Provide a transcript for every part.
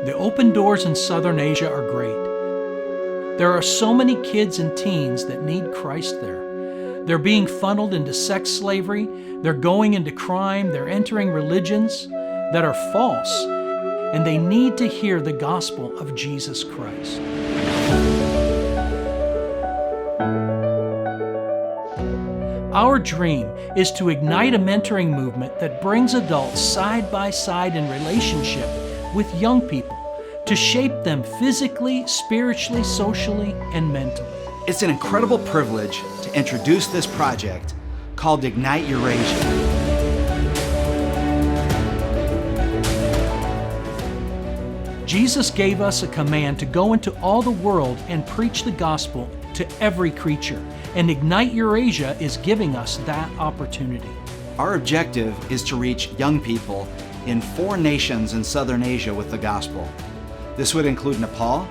The open doors in Southern Asia are great. There are so many kids and teens that need Christ there. They're being funneled into sex slavery, they're going into crime, they're entering religions that are false, and they need to hear the gospel of Jesus Christ. Our dream is to ignite a mentoring movement that brings adults side by side in relationship with young people to shape them physically, spiritually, socially, and mentally. It's an incredible privilege to introduce this project called Ignite Eurasia. Jesus gave us a command to go into all the world and preach the gospel to every creature, and Ignite Eurasia is giving us that opportunity. Our objective is to reach young people in 4 nations in Southern Asia with the gospel. This would include Nepal,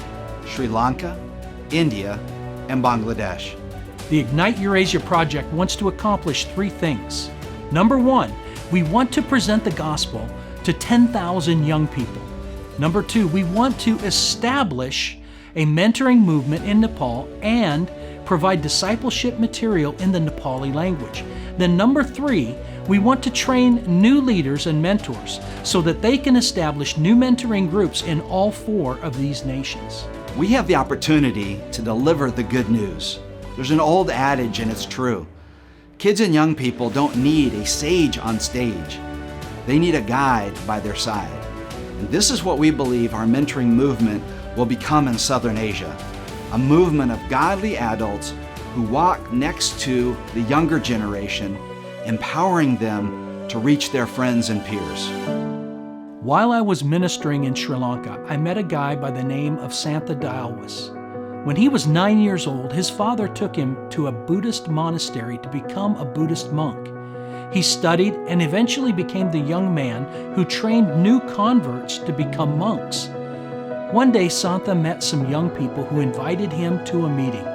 Sri Lanka, India, and Bangladesh. The Ignite Eurasia project wants to accomplish 3 things. Number 1, we want to present the gospel to 10,000 young people. Number 2, we want to establish a mentoring movement in Nepal and provide discipleship material in the Nepali language. Then number 3, we want to train new leaders and mentors so that they can establish new mentoring groups in all 4 of these nations. We have the opportunity to deliver the good news. There's an old adage, and it's true. Kids and young people don't need a sage on stage. They need a guide by their side. And this is what we believe our mentoring movement will become in Southern Asia, a movement of godly adults who walk next to the younger generation, empowering them to reach their friends and peers. While I was ministering in Sri Lanka, I met a guy by the name of Santha Dialwas. When he was 9 years old, his father took him to a Buddhist monastery to become a Buddhist monk. He studied and eventually became the young man who trained new converts to become monks. One day, Santha met some young people who invited him to a meeting.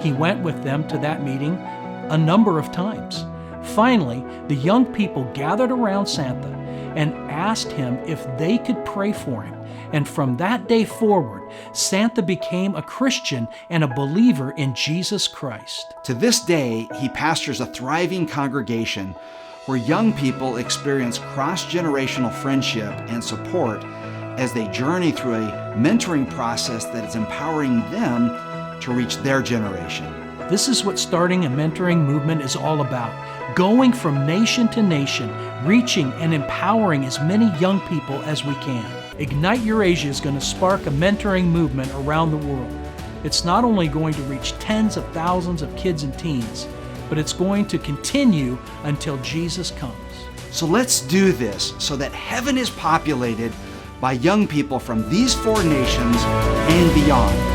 He went with them to that meeting a number of times. Finally, the young people gathered around Santha and asked him if they could pray for him. And from that day forward, Santha became a Christian and a believer in Jesus Christ. To this day, he pastors a thriving congregation where young people experience cross-generational friendship and support as they journey through a mentoring process that is empowering them to reach their generation. This is what starting a mentoring movement is all about. Going from nation to nation, reaching and empowering as many young people as we can. Ignite Eurasia is going to spark a mentoring movement around the world. It's not only going to reach tens of thousands of kids and teens, but it's going to continue until Jesus comes. So let's do this so that heaven is populated by young people from these 4 nations and beyond.